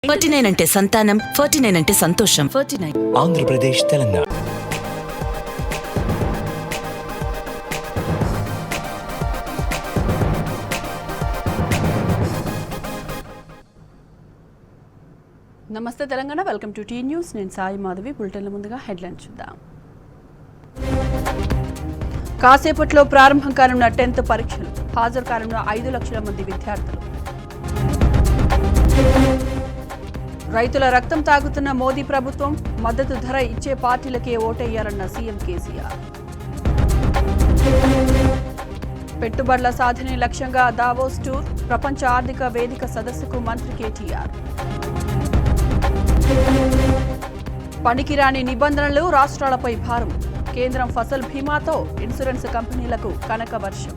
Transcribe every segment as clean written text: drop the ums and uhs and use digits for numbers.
49 అంటే సంతానం, 49 అంటే సంతోషం. 49 ఆంధ్రప్రదేశ్, తెలంగాణ. నమస్తే Telangana, welcome to tea news. నేను సాయి మాధవి. బులెటిన్ల ముందుగా హెడ్లైన్స్ చూద్దాం. కాసేపట్లో ప్రారంభం కానున్న 10th పరీక్షలు. హాజరు కానున్న 5 లక్షల మంది విద్యార్థులు. రైతుల రక్తం తాగుతున్న మోదీ ప్రభుత్వం, మద్దతు ధర ఇచ్చే పార్టీలకే ఓటేయాలన్న సీఎం కేసీఆర్. పెట్టుబడుల సాధనే లక్ష్యంగా దావోస్ టూర్. ప్రపంచ ఆర్థిక వేదిక సదస్సుకు మంత్రి కేటీఆర్. పనికిరాని నిబంధనలు, రాష్ట్రాలపై భారం. కేంద్రం ఫసల్ బీమాతో ఇన్సూరెన్స్ కంపెనీలకు కనక వర్షం.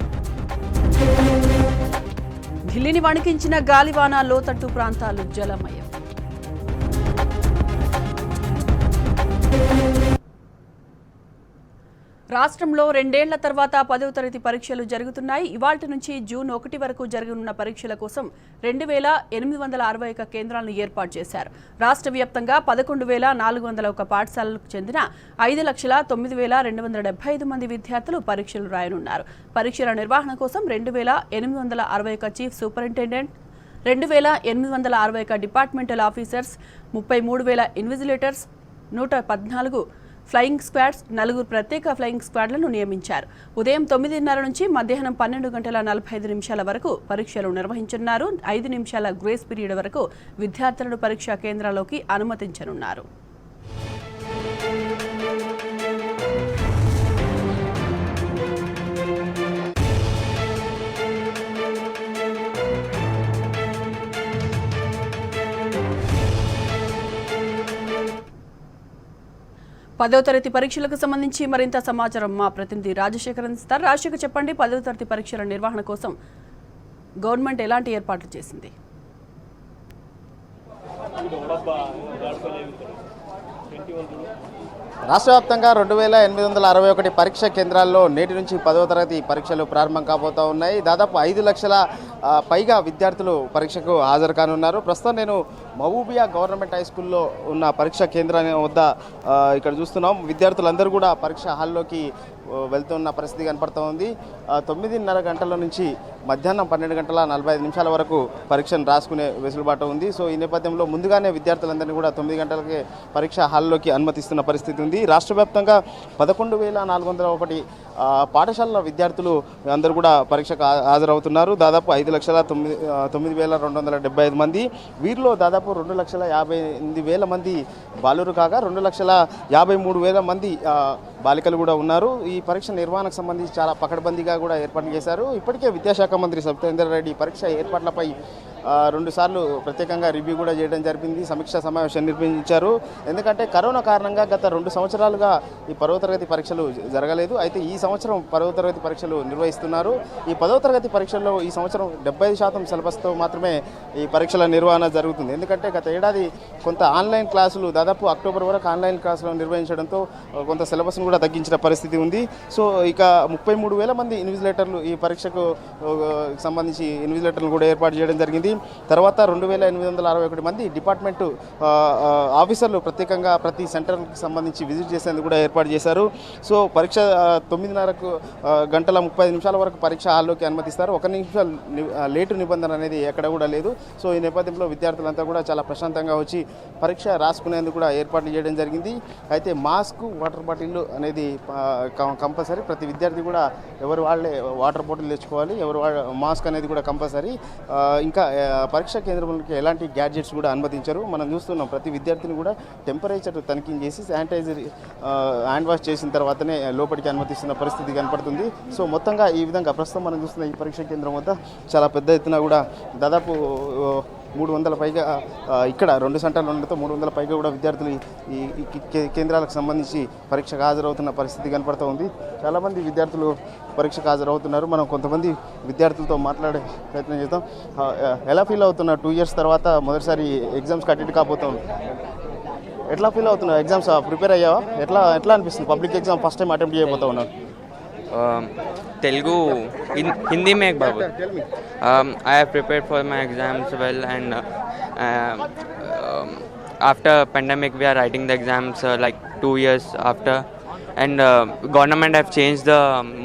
ఢిల్లీని వణికించిన గాలివాన, లోతట్టు ప్రాంతాలు జలమయం. రాష్ట్రంలో 2 ఏళ్ల తర్వాత 10వ తరగతి పరీక్షలు జరుగుతున్నాయి. ఇవాళ్టి నుంచి జూన్ 1 వరకు జరగనున్న పరీక్షల కోసం 2861 కేంద్రాలను ఏర్పాటు చేశారు. రాష్ట్ర వ్యాప్తంగా 11,401 పాఠశాలలకు చెందిన 5,09,275 మంది విద్యార్థులు పరీక్షలు రాయనున్నారు. పరీక్షల నిర్వహణ కోసం 2,861 chief superintendent, 2,861 departmental officers, 33,000 invigilators, 114 flying squads, 4 ప్రత్యేక ఫ్లయింగ్ స్క్వాడ్లను నియమించారు. ఉదయం 9:30 నుంచి మధ్యాహ్నం 12:45 వరకు పరీక్షలు నిర్వహించనున్నారు. 5 నిమిషాల గ్రేస్ పీరియడ్ వరకు విద్యార్థులను పరీక్షా కేంద్రాల్లోకి అనుమతించనున్నారు. పదవ తరగతి పరీక్షలకు సంబంధించి మరింత సమాచారం మా ప్రతినిధి రాజశేఖర్ అందిస్తారు. రాజశేఖర్, చెప్పండి, 10వ తరగతి పరీక్షల నిర్వహణ కోసం గవర్నమెంట్ ఎలాంటి ఏర్పాట్లు చేసింది? రాష్ట్ర వ్యాప్తంగా 2,861 పరీక్షా కేంద్రాల్లో నేటి నుంచి 10వ తరగతి పరీక్షలు ప్రారంభం కాబోతూ ఉన్నాయి. దాదాపు 5 లక్షల పైగా విద్యార్థులు పరీక్షకు హాజరు కానున్నారు. ప్రస్తుతం నేను మహబూబియా గవర్నమెంట్ హై స్కూల్లో ఉన్న పరీక్షా కేంద్రం వద్ద ఇక్కడ చూస్తున్నాం. విద్యార్థులందరూ కూడా పరీక్షా హాల్లోకి వెళ్తున్న పరిస్థితి కనపడుతూ ఉంది. 9:30 గంటల నుంచి మధ్యాహ్నం 12:45 వరకు పరీక్షను రాసుకునే వెసులుబాటు ఉంది. సో ఈ నేపథ్యంలో ముందుగానే విద్యార్థులందరినీ కూడా 9 గంటలకే పరీక్షా హాల్లోకి అనుమతిస్తున్న పరిస్థితి ఉంది. రాష్ట్ర వ్యాప్తంగా 11,401 పాఠశాలల విద్యార్థులు అందరూ కూడా పరీక్షకు హాజరవుతున్నారు. దాదాపు 5,09,275 మంది. వీరిలో దాదాపు 2,58,000 మంది బాలురు కాగా 2,53,000 మంది బాలికలు కూడా ఉన్నారు. ఈ పరీక్ష నిర్వహణకు సంబంధించి చాలా పకడ్బందీగా కూడా ఏర్పాట్లు చేశారు. ఇప్పటికే విద్యాశాఖ మంత్రి సత్యేందర్ రెడ్డి పరీక్ష ఏర్పాట్లపై 2 సార్లు ప్రత్యేకంగా రివ్యూ కూడా చేయడం జరిగింది. సమీక్షా సమావేశం నిర్వహించారు. ఎందుకంటే కరోనా కారణంగా గత 2 సంవత్సరాలుగా ఈ 10వ తరగతి పరీక్షలు జరగలేదు. అయితే ఈ సంవత్సరం 10వ తరగతి పరీక్షలు నిర్వహిస్తున్నారు. ఈ 10వ తరగతి పరీక్షల్లో ఈ సంవత్సరం 75% సిలబస్తో మాత్రమే ఈ పరీక్షల నిర్వహణ జరుగుతుంది. ఎందుకంటే గత ఏడాది కొంత ఆన్లైన్ క్లాసులు దాదాపు అక్టోబర్ వరకు ఆన్లైన్ క్లాసులు నిర్వహించడంతో కొంత సిలబస్ను కూడా తగ్గించిన పరిస్థితి ఉంది. సో ఇక 33,000 మంది ఇన్విజిలేటర్లు ఈ పరీక్షకు సంబంధించి ఇన్విజిలేటర్లు కూడా ఏర్పాటు చేయడం జరిగింది. తర్వాత 2,861 మంది డిపార్ట్మెంటు ఆఫీసర్లు ప్రత్యేకంగా ప్రతి సెంటర్కి సంబంధించి విజిట్ చేసేందుకు కూడా ఏర్పాటు చేశారు. సో పరీక్ష 9:30 గంటల 30 నిమిషాల వరకు పరీక్ష హాల్లోకి అనుమతిస్తారు. 1 నిమిషం లేటు నిబంధన అనేది ఎక్కడ కూడా లేదు. సో ఈ నేపథ్యంలో విద్యార్థులంతా కూడా చాలా ప్రశాంతంగా వచ్చి పరీక్ష రాసుకునేందుకు కూడా ఏర్పాట్లు చేయడం జరిగింది. అయితే మాస్క్, వాటర్ బాటిల్ అనేది కంపల్సరీ. ప్రతి విద్యార్థి కూడా ఎవరు వాళ్ళే వాటర్ బాటిల్ తెచ్చుకోవాలి. మాస్క్ అనేది కూడా కంపల్సరీ. ఇంకా పరీక్షా కేంద్రంలోకి ఎలాంటి గ్యాడ్జెట్స్ కూడా అనుమతించరు. మనం చూస్తున్నాం ప్రతి విద్యార్థిని కూడా టెంపరేచర్ తనిఖీ చేసి శానిటైజర్ హ్యాండ్ వాష్ చేసిన తర్వాతనే లోపలికి అనుమతిస్తున్న పరిస్థితి కనపడుతుంది. సో మొత్తంగా ఈ విధంగా ప్రస్తుతం మనం చూస్తున్న ఈ పరీక్షా కేంద్రం వద్ద చాలా పెద్ద ఎత్తున కూడా దాదాపు 300 పైగా ఇక్కడ 2 సెంటర్లు ఉండడంతో 300 పైగా కూడా విద్యార్థులు ఈ కేంద్రాలకు సంబంధించి పరీక్షకు హాజరవుతున్న పరిస్థితి కనపడుతూ ఉంది. చాలామంది విద్యార్థులు పరీక్షకు హాజరవుతున్నారు. మనం కొంతమంది విద్యార్థులతో మాట్లాడే ప్రయత్నం చేద్దాం. ఎలా ఫీల్ అవుతున్నా 2 ఇయర్స్ తర్వాత మొదటిసారి ఎగ్జామ్స్కి అటెండ్ కాబోతాం? ఎట్లా ఫీల్ అవుతున్నావు? ఎగ్జామ్స్ ప్రిపేర్ అయ్యావా? ఎట్లా అనిపిస్తుంది? Public exam first time attempt చేయబోతా ఉన్నాను. Telugu, Hindi में एक बाबू. I have prepared for my exams well and after pandemic we are writing the exams like 2 years after, and government have changed the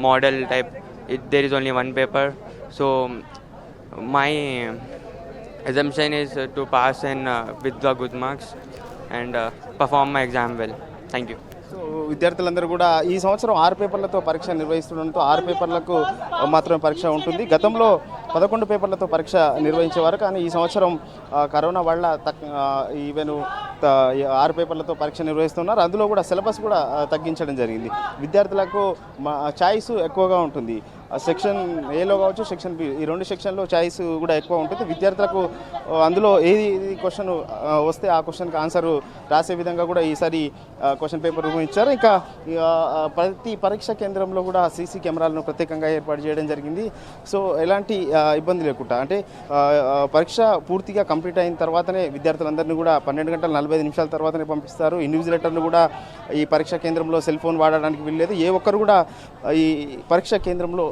model type. There is only one paper, so my assumption is to pass and with the good marks and perform my exam well. Thank you. So విద్యార్థులందరూ కూడా ఈ సంవత్సరం 6 పేపర్లతో పరీక్ష నిర్వహిస్తుండడంతో 6 పేపర్లకు మాత్రమే పరీక్ష ఉంటుంది. గతంలో 11 పేపర్లతో పరీక్ష నిర్వహించేవారు, కానీ ఈ సంవత్సరం కరోనా వల్ల ఈవెన్ 6 పేపర్లతో పరీక్ష నిర్వహిస్తున్నారు. అందులో కూడా సిలబస్ కూడా తగ్గించడం జరిగింది. విద్యార్థులకు చాయిస్ ఎక్కువగా ఉంటుంది. సెక్షన్ ఏలో కావచ్చు, సెక్షన్ బి, ఈ 2 సెక్షన్లో చాయిస్ కూడా ఎక్కువ ఉంటుంది. విద్యార్థులకు అందులో ఏది క్వశ్చన్ వస్తే ఆ క్వశ్చన్కి ఆన్సర్ రాసే విధంగా కూడా ఈసారి క్వశ్చన్ పేపర్ రూపొందించారు. ఇంకా ప్రతి పరీక్ష కేంద్రంలో కూడా సీసీ కెమెరాలను ప్రత్యేకంగా ఏర్పాటు చేయడం జరిగింది. సో ఎలాంటి ఇబ్బంది లేకుండా, అంటే పరీక్ష పూర్తిగా కంప్లీట్ అయిన తర్వాతనే విద్యార్థులందరినీ కూడా 12 గంటల 45 నిమిషాల తర్వాతనే పంపిస్తారు. ఇన్విజిలేటర్లు కూడా ఈ పరీక్షా కేంద్రంలో సెల్ ఫోన్ వాడడానికి వీల్లేదు. ఏ ఒక్కరు కూడా ఈ పరీక్షా కేంద్రంలో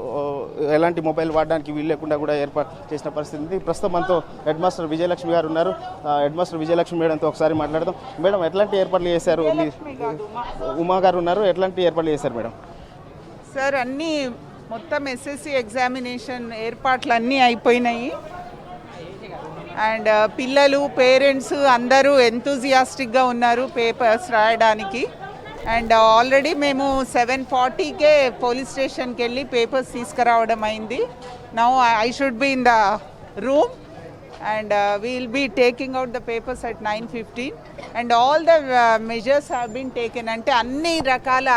ఎలాంటి మొబైల్ వాడడానికి వీలు లేకుండా కూడా ఏర్పాటు చేసిన పరిస్థితి ఉంది. ప్రస్తుతం మనతో హెడ్ మాస్టర్ విజయలక్ష్మి గారు ఉన్నారు. హెడ్ మాస్టర్ విజయలక్ష్మి మేడంతో ఒకసారి మాట్లాడదాం. మేడం, ఎట్లాంటి ఏర్పాట్లు చేశారు? ఉమా గారు ఉన్నారు, ఎట్లాంటి ఏర్పాట్లు చేశారు మేడం? సార్, అన్నీ మొత్తం ఎస్ఎస్సి ఎగ్జామినేషన్ ఏర్పాట్లు అన్నీ అయిపోయినాయి. అండ్ పిల్లలు, పేరెంట్స్ అందరూ ఎంతూజియాస్టిక్గా ఉన్నారు పేపర్స్ రాయడానికి. అండ్ ఆల్రెడీ మేము 7:40కే పోలీస్ స్టేషన్కి వెళ్ళి పేపర్స్ తీసుకురావడం అయింది. Now I should be in the room and we will be taking out the papers at 9:15 and all the measures have been taken. అంటే అన్ని రకాల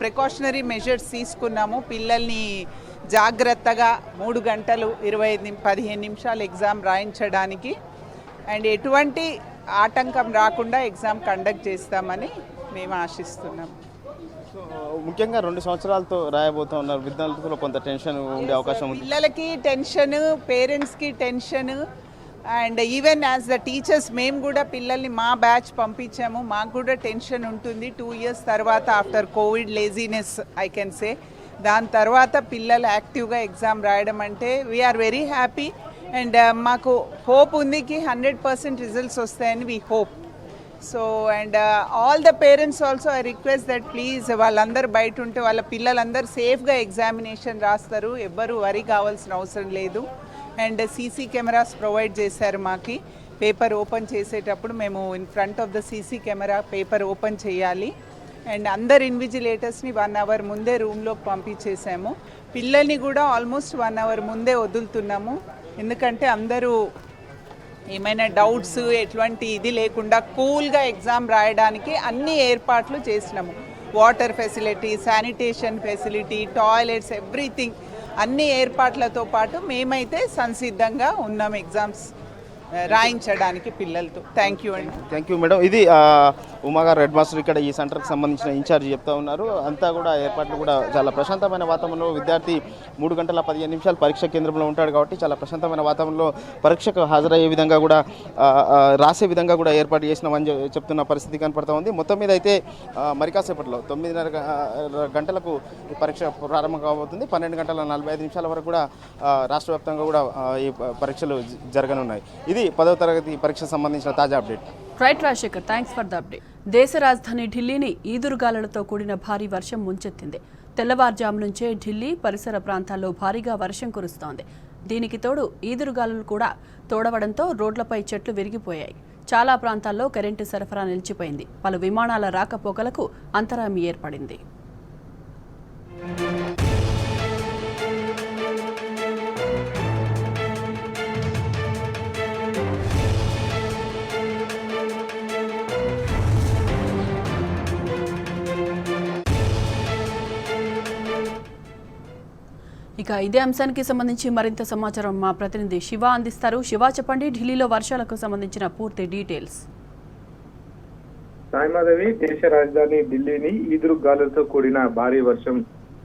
ప్రికాషనరీ మెజర్స్ తీసుకున్నాము. పిల్లల్ని జాగ్రత్తగా 3 గంటలు 15 నిమిషాలు ఎగ్జామ్ రాయించడానికి అండ్ ఎటువంటి ఆటంకం రాకుండా ఎగ్జామ్ కండక్ట్ చేస్తామని మేము ఆశిస్తున్నాము. ముఖ్యంగా 2 సంవత్సరాలతో రాయబోతూ ఉన్నారు. విద్యార్థులకు కొంత టెన్షన్ ఉండే అవకాశం ఉంది. పిల్లలకి టెన్షన్, పేరెంట్స్కి tension and even as the teachers మేము కూడా పిల్లల్ని మా బ్యాచ్ పంపించాము. మాకు కూడా టెన్షన్ ఉంటుంది. 2 years తర్వాత after Covid laziness I can say, దాని తర్వాత పిల్లలు యాక్టివ్గా ఎగ్జామ్ రాయడం అంటే వీఆర్ వెరీ హ్యాపీ అండ్ మాకు హోప్ ఉంది కి 100% రిజల్ట్స్ వస్తాయని we hope. So and all the parents also I request that please వాళ్ళందరూ బయట ఉంటే వాళ్ళ పిల్లలందరూ సేఫ్గా ఎగ్జామినేషన్ రాస్తారు, ఎవ్వరూ వరి కావాల్సిన అవసరం లేదు. అండ్ సీసీ కెమెరాస్ ప్రొవైడ్ చేశారు మాకు. పేపర్ ఓపెన్ చేసేటప్పుడు మేము in front of the CC camera paper open చేయాలి. అండ్ అందరు ఇన్విజిలేటర్స్ని 1 hour ముందే రూమ్లోకి పంపించేసాము. పిల్లల్ని కూడా ఆల్మోస్ట్ 1 hour ముందే వదులుతున్నాము. ఎందుకంటే అందరూ ఏమైనా డౌట్స్ ఎటువంటి ఇది లేకుండా కూల్గా ఎగ్జామ్ రాయడానికి అన్ని ఏర్పాట్లు చేసినాము. Water facility, sanitation facility, toilets, everything అన్ని ఏర్పాట్లతో పాటు మేమైతే సంసిద్ధంగా ఉన్నాం ఎగ్జామ్స్ రాయించడానికి పిల్లలతో. థ్యాంక్ యూ అండి. Thank you madam. ఇది ఉమా గారు హెడ్ మాస్టర్ ఇక్కడ ఈ సెంటర్కి సంబంధించిన ఇన్ఛార్జ్ చెప్తా ఉన్నారు. అంతా కూడా ఏర్పాట్లు కూడా చాలా ప్రశాంతమైన వాతావరణంలో, విద్యార్థి 3 గంటల 15 నిమిషాలు పరీక్ష కేంద్రంలో ఉంటాడు కాబట్టి చాలా ప్రశాంతమైన వాతావరణంలో పరీక్షకు హాజరయ్యే విధంగా కూడా రాసే విధంగా కూడా ఏర్పాటు చేసినామని చెప్తున్న పరిస్థితి కనపడతా ఉంది. మొత్తం మీద అయితే మరి కాసేపట్లో 9:30 గంటలకు ఈ పరీక్ష ప్రారంభం కాబోతుంది. 12 గంటల 45 నిమిషాల వరకు కూడా రాష్ట్ర వ్యాప్తంగా కూడా ఈ పరీక్షలు జరగనున్నాయి. ఇది 10వ తరగతి పరీక్ష సంబంధించిన తాజా update. Right Rajasekhar, thanks for the update. దేశ రాజధాని ఢిల్లీని ఈదురుగాలులతో కూడిన భారీ వర్షం ముంచెత్తింది. తెల్లవారుజాము నుంచే ఢిల్లీ పరిసర ప్రాంతాల్లో భారీగా వర్షం కురుస్తోంది. దీనికి తోడు ఈదురుగాలులు కూడా తోడవడంతో రోడ్లపై చెట్లు విరిగిపోయాయి. చాలా ప్రాంతాల్లో కరెంటు సరఫరా నిలిచిపోయింది. పలు విమానాల రాకపోకలకు అంతరాయం ఏర్పడింది. ఇక ఇదే అంశానికి సంబంధించి మరింత సమాచారం మా ప్రతినిధి శివ అందిస్తారు. శివ, చెప్పండి, ఢిల్లీలో వర్షాలకు సంబంధించిన పూర్తి డీటెయిల్స్. సాయిమాదేవి, దేశ రాజధాని ఢిల్లీని ఈదురు గాలులతో కూడిన భారీ వర్షం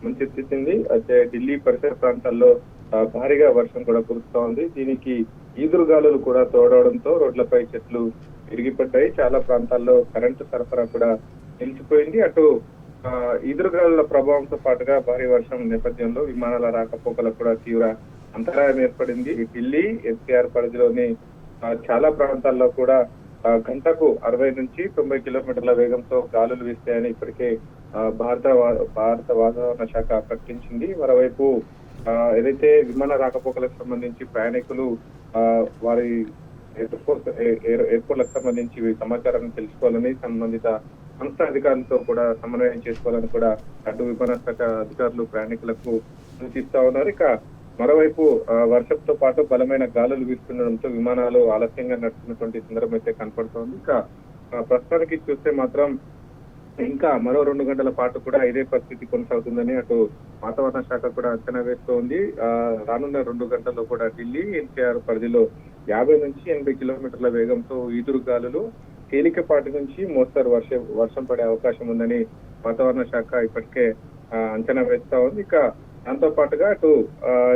ముంచెత్తింది. అయితే ఢిల్లీ పరిసర ప్రాంతాల్లో భారీగా వర్షం కూడా కురుస్తా ఉంది. దీనికి ఈదురు గాలులు కూడా తోడవడంతో రోడ్లపై చెట్లు విరిగిపడ్డాయి. చాలా ప్రాంతాల్లో కరెంటు సరఫరా కూడా నిలిచిపోయింది. అటు ఈదురుగాలుల ప్రభావంతో పాటుగా భారీ వర్షం నేపథ్యంలో విమానాల రాకపోకలకు కూడా తీవ్ర అంతరాయం ఏర్పడింది. ఢిల్లీ ఎన్సీఆర్ పరిధిలోని చాలా ప్రాంతాల్లో కూడా గంటకు 60 నుంచి 90 కిలోమీటర్ల వేగంతో గాలులు వీస్తాయని ఇప్పటికే భారత వాతావరణ శాఖ ప్రకటించింది. మరోవైపు ఏదైతే విమాన రాకపోకలకు సంబంధించి ప్రయాణికులు వారి ఎయిర్పోర్ట్లకు సంబంధించి సమాచారాన్ని తెలుసుకోవాలని సంబంధిత సంస్థ అధికారులతో కూడా సమన్వయం చేసుకోవాలని కూడా అటు విమాన శాఖ అధికారులు ప్రయాణికులకు సూచిస్తా ఉన్నారు. ఇక మరోవైపు వర్షంతో పాటు బలమైన గాలులు వీస్తుండడంతో విమానాలు ఆలస్యంగా నడుస్తున్నటువంటి సందర్భం అయితే కనపడుతోంది. ఇక ప్రస్తుతానికి చూస్తే మాత్రం ఇంకా మరో 2 గంటల పాటు కూడా ఇదే పరిస్థితి కొనసాగుతుందని అటు వాతావరణ శాఖ కూడా అంచనా వేస్తోంది. రానున్న 2 గంటల్లో కూడా ఢిల్లీ ఎన్టీఆర్ పరిధిలో 50 నుంచి 80 కిలోమీటర్ల వేగంతో ఈదురు గాలులు తేలికపాటి నుంచి మోస్తరు వర్షం పడే అవకాశం ఉందని వాతావరణ శాఖ ఇప్పటికే అంచనా వేస్తా ఉంది. ఇక దాంతో పాటుగా అటు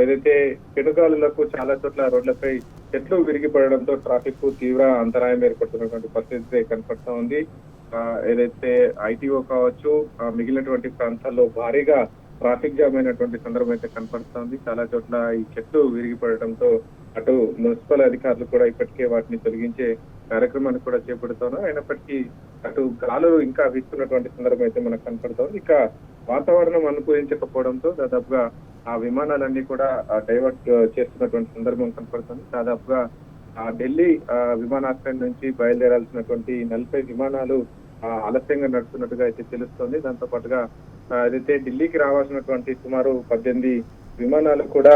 ఏదైతే పెనుగాలులకు చాలా చోట్ల రోడ్లపై చెట్లు విరిగి పడడంతో ట్రాఫిక్ కు తీవ్ర అంతరాయం ఏర్పడుతున్నటువంటి పరిస్థితి కనపడుతూ ఉంది. ఏదైతే ఐటీఓ కావచ్చు మిగిలినటువంటి ప్రాంతాల్లో భారీగా ట్రాఫిక్ జామ్ అయినటువంటి సందర్భం అయితే కనపడుతోంది. చాలా చోట్ల ఈ చెట్లు విరిగి పడటంతో అటు మున్సిపల్ అధికారులు కూడా ఇప్పటికే వాటిని తొలగించే కార్యక్రమాన్ని కూడా చేపడుతున్నారు. అయినప్పటికీ అటు గాలులు ఇంకా వీస్తున్నటువంటి సందర్భం అయితే మనకు కనపడుతోంది. ఇక వాతావరణం అనుకూలించకపోవడంతో దాదాపుగా ఆ విమానాలన్నీ కూడా డైవర్ట్ చేస్తున్నటువంటి సందర్భం కనపడుతుంది. దాదాపుగా ఢిల్లీ విమానాశ్రయం నుంచి బయలుదేరాల్సినటువంటి 40 విమానాలు ఆలస్యంగా నడుస్తున్నట్టుగా అయితే తెలుస్తోంది. దాంతో పాటుగా ఏదైతే ఢిల్లీకి రావాల్సినటువంటి సుమారు 18 విమానాలు కూడా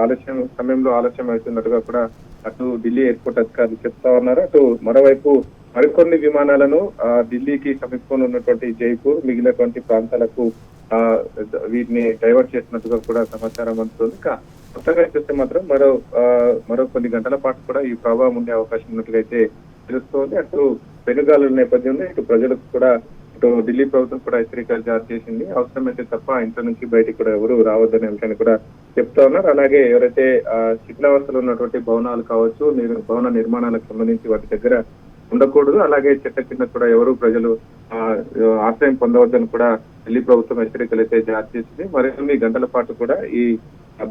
ఆలస్యం సమయంలో ఆలస్యం అవుతున్నట్టుగా కూడా అటు ఢిల్లీ ఎయిర్పోర్ట్ అధికారులు చెప్తా ఉన్నారు. అటు మరోవైపు మరికొన్ని విమానాలను ఢిల్లీకి సమీపంలో ఉన్నటువంటి జైపూర్ మిగిలినటువంటి ప్రాంతాలకు వీటిని డైవర్ట్ చేసినట్టుగా కూడా సమాచారం అందుతుంది. మొత్తంగా చూస్తే మాత్రం మరో కొన్ని గంటల పాటు కూడా ఈ ప్రభావం ఉండే అవకాశం ఉన్నట్టుగా అయితే తెలుస్తోంది. అటు పెనుగాలుల నేపథ్యంలో ఇటు ప్రజలకు కూడా ఇటు ఢిల్లీ ప్రభుత్వం కూడా హెచ్చరికలు జారీ చేసింది. అవసరమైతే తప్ప ఇంట్లో నుంచి బయటికి కూడా ఎవరు రావద్దనే విషయాన్ని కూడా చెప్తా ఉన్నారు. అలాగే ఎవరైతే శిథిలావస్థలో ఉన్నటువంటి భవనాలు కావచ్చు, భవన నిర్మాణాలకు సంబంధించి వాటి దగ్గర ఉండకూడదు. అలాగే చెట్ల కింద కూడా ఎవరు ప్రజలు ఆశ్రయం పొందవద్దని కూడా ఢిల్లీ ప్రభుత్వం హెచ్చరికలు అయితే జారీ చేసింది. మరికొన్ని గంటల పాటు కూడా ఈ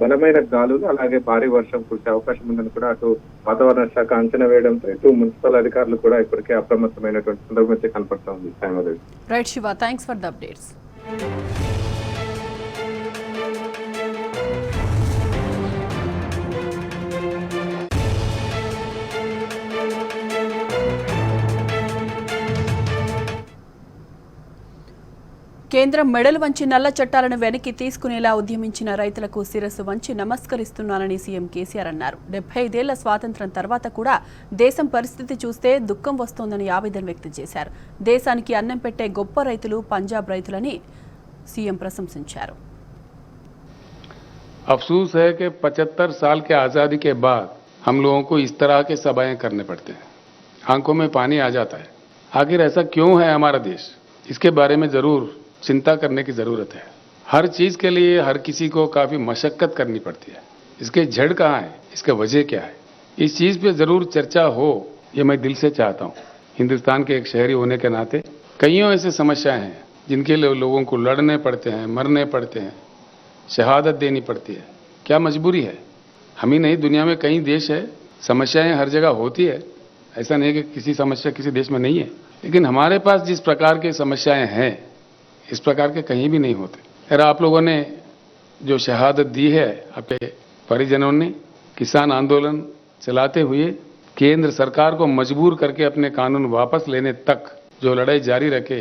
బలమైన గాలులు అలాగే భారీ వర్షం కురిసే అవకాశం ఉందని కూడా అటు వాతావరణ శాఖ అంచనా వేయడంతో ఇటు మున్సిపల్ అధికారులు కూడా ఇప్పటికే అప్రమత్తమైనటువంటి సందర్భం అయితే కనపడతా ఉంది. Right Shiva, thanks for the updates. కేంద్రం మెడలు వంచి నల్ల చట్టాలను వెనక్కి తీసుకునేలా ఉద్యమించిన రైతులకు శిరస్సు వంచి నమస్కరిస్తున్నానని సీఎం కేసీఆర్ అన్నారు. 75 ఏళ్ల స్వాతంత్ర్యం తర్వాత కూడా దేశం పరిస్థితి చూస్తే దుఃఖం వస్తోందని ఆవేదన వ్యక్తం చేశారు. దేశానికి అన్నం పెట్టే గొప్ప రైతులు పంజాబ్ రైతులని సీఎం ప్రశంసించారు. अफसोस है कि 75 साल के आज़ादी के बाद हम लोगों को इस तरह के सभाएं करने पड़ते हैं. आंखों में पानी आ जाता है. आखिर ऐसा क्यों है हमारा देश? इसके बारे में जरूर चिंता करने की जरूरत है. हर चीज के लिए हर किसी को काफी मशक्कत करनी पड़ती है. इसके जड़ कहाँ है, इसका वजह क्या है, इस चीज पे जरूर चर्चा हो, ये मैं दिल से चाहता हूँ. हिंदुस्तान के एक शहरी होने के नाते कईयों ऐसे समस्याएं हैं जिनके लिए लोगों को लड़ने पड़ते हैं, मरने पड़ते हैं, शहादत देनी पड़ती है. क्या मजबूरी है? हम ही नहीं, दुनिया में कई देश है, समस्याएं हर जगह होती है. ऐसा नहीं कि किसी समस्या किसी देश में नहीं है, लेकिन हमारे पास जिस प्रकार की समस्याएं हैं इस प्रकार के कहीं भी नहीं होते. अगर आप लोगों ने जो शहादत दी है आपके परिजनों ने, किसान आंदोलन चलाते हुए केंद्र सरकार को मजबूर करके अपने कानून वापस लेने तक जो लड़ाई जारी रखे,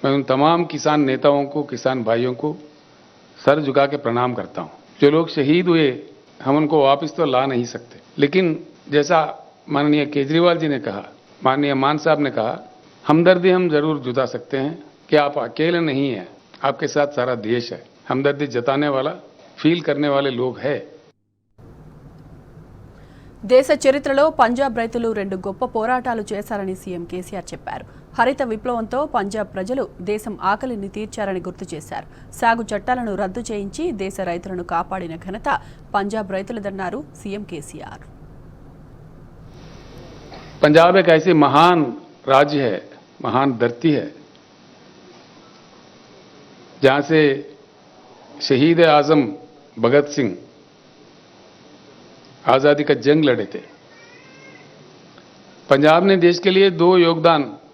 मैं उन तमाम किसान नेताओं को, किसान भाइयों को सर झुका के प्रणाम करता हूं. जो लोग शहीद हुए हम उनको वापस तो ला नहीं सकते, लेकिन जैसा माननीय केजरीवाल जी ने कहा, माननीय मान साहब ने कहा, हमदर्दी हम जरूर जुटा सकते हैं कि आप अकेले नहीं हैं, आपके साथ सारा देश है. हमदर्दी जताने वाला, फील करने वाले लोग हैं. దేశ చరిత్రలో పంజాబ్ రైతులు 2 గొప్ప పోరాటాలు చేశారని సీఎం కేసీఆర్ చెప్పారు. హరిత విప్లవంతో పంజాబ్ ప్రజలు దేశం ఆకలిని తీర్చారని గుర్తు చేశారు. సాగు చట్టాలను రద్దు చేయించి దేశ రైతులను కాపాడిన ఘనత పంజాబ్ రైతులదన్నారు సీఎం కేసీఆర్. पंजाब एक ऐसी महान राज्य है, महान धरती है, जहां से शहीद आजम भगत सिंह आजादी का जंग लड़े थे. पंजाब ने देश के लिए दो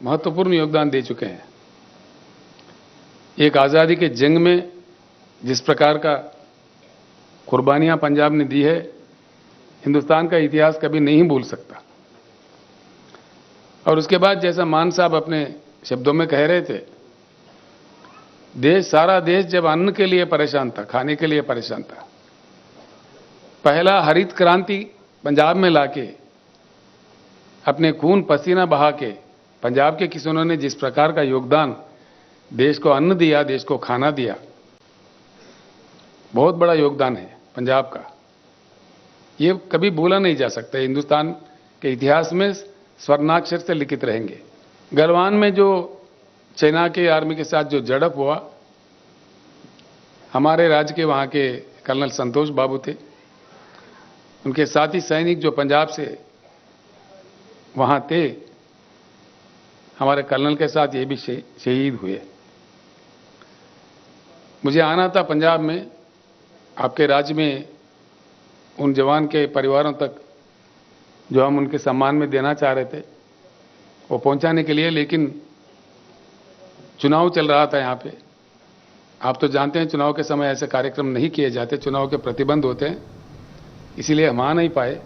महत्वपूर्ण योगदान दे चुके हैं। एक आज़ादी के जंग में जिस प्रकार का कुर्बानियां पंजाब ने दी है, हिंदुस्तान का इतिहास कभी नहीं भूल सकता। और उसके बाद जैसा मान साहब अपने शब्दों में कह रहे थे, सारा देश जब अन्न के लिए परेशान था, खाने के लिए परेशान था, पहला हरित क्रांति पंजाब में लाके अपने खून पसीना बहा के पंजाब के किसानों ने जिस प्रकार का योगदान देश को अन्न दिया, देश को खाना दिया, बहुत बड़ा योगदान है पंजाब का। ये कभी भूला नहीं जा सकता। हिंदुस्तान के इतिहास में स्वर्णाक्षर से लिखित रहेंगे। गलवान में जो चाइना के आर्मी के साथ जो झड़प हुआ, हमारे राज्य के वहाँ के कर्नल संतोष बाबू थे, उनके साथी सैनिक जो पंजाब से वहाँ थे, हमारे कर्नल के साथ ये भी शहीद हुए। मुझे आना था पंजाब में, आपके राज्य में उन जवान के परिवारों तक जो हम उनके सम्मान में देना चाह रहे थे, वो पहुंचाने के लिए, लेकिन चुनाव चल रहा था यहाँ पे। आप तो जानते हैं चुनाव के समय ऐसे कार्यक्रम नहीं किए जाते, चुनाव के प्रतिबंध होते हैं, इसीलिए हम आ नहीं पाए।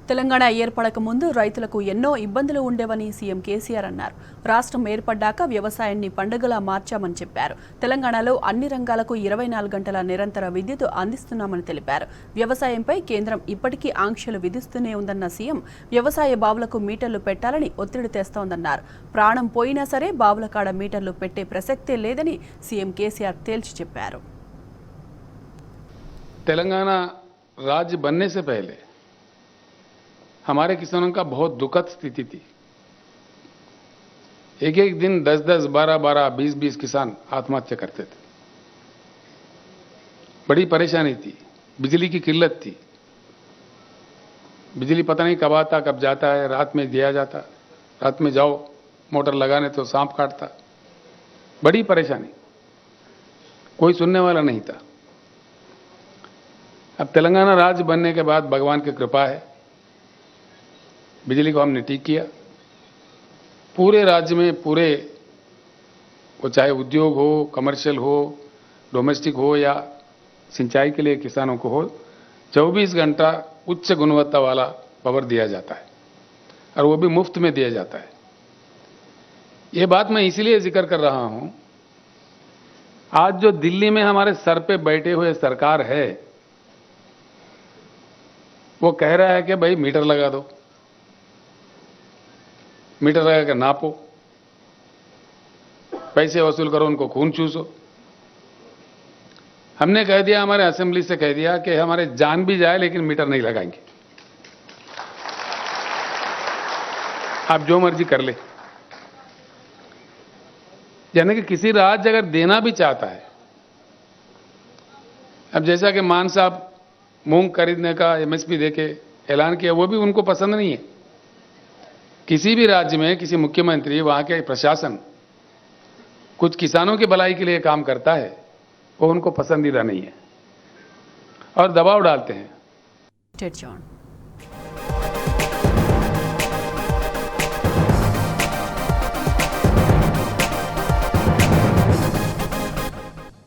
తెలంగాణ ఏర్పడక ముందు రైతులకు ఎన్నో ఇబ్బందులు ఉండేవని సీఎం కేసీఆర్ అన్నారు. రాష్ట్రం ఏర్పడ్డాక వ్యవసాయాన్ని పండుగలా మార్చామని చెప్పారు. తెలంగాణలో అన్ని రంగాలకు 24 గంటల నిరంతర విద్యుత్ అందిస్తున్నామని తెలిపారు. వ్యవసాయంపై కేంద్రం ఇప్పటికీ ఆంక్షలు విధిస్తూనే ఉందన్న సీఎం, వ్యవసాయ బావులకు మీటర్లు పెట్టాలని ఒత్తిడి తెస్తోందన్నారు. ప్రాణం పోయినా సరే బావుల కాడ మీటర్లు పెట్టే ప్రసక్తే లేదని సీఎం కేసీఆర్ తేల్చి చెప్పారు. तेलंगाना राज्य बनने से पहले हमारे किसानों का बहुत दुखद स्थिति थी। एक एक दिन 10-10, 12-12, 20-20 किसान आत्महत्या करते थे। बड़ी परेशानी थी, बिजली की किल्लत थी। बिजली पता नहीं कब आता कब जाता है, रात में दिया जाता, रात में जाओ मोटर लगाने तो सांप काटता। बड़ी परेशानी, कोई सुनने वाला नहीं था। अब तेलंगाना राज्य बनने के बाद भगवान की कृपा है, बिजली को हमने ठीक किया। पूरे राज्य में, पूरे वो चाहे उद्योग हो, कमर्शियल हो, डोमेस्टिक हो या सिंचाई के लिए किसानों को हो, 24 घंटा उच्च गुणवत्ता वाला पावर दिया जाता है, और वो भी मुफ्त में दिया जाता है। ये बात मैं इसलिए जिक्र कर रहा हूं, आज जो दिल्ली में हमारे सर पे बैठे हुए सरकार है, वो कह रहा है कि भाई मीटर लगा दो, मीटर लगा कर नापो, पैसे वसूल करो, उनको खून चूसो। हमने कह दिया, हमारे असेंबली से कह दिया कि हमारे जान भी जाए लेकिन मीटर नहीं लगाएंगे। आप जो मर्जी कर ले। यानी कि किसी राज्य अगर देना भी चाहता है, अब जैसा कि मान साहब मूंग खरीदने का एमएसपी देके ऐलान किया, वो भी उनको पसंद नहीं है। किसी भी राज्य में किसी मुख्यमंत्री, वहां के प्रशासन कुछ किसानों की भलाई के लिए काम करता है, वो उनको पसंदीदा नहीं है और दबाव डालते हैं।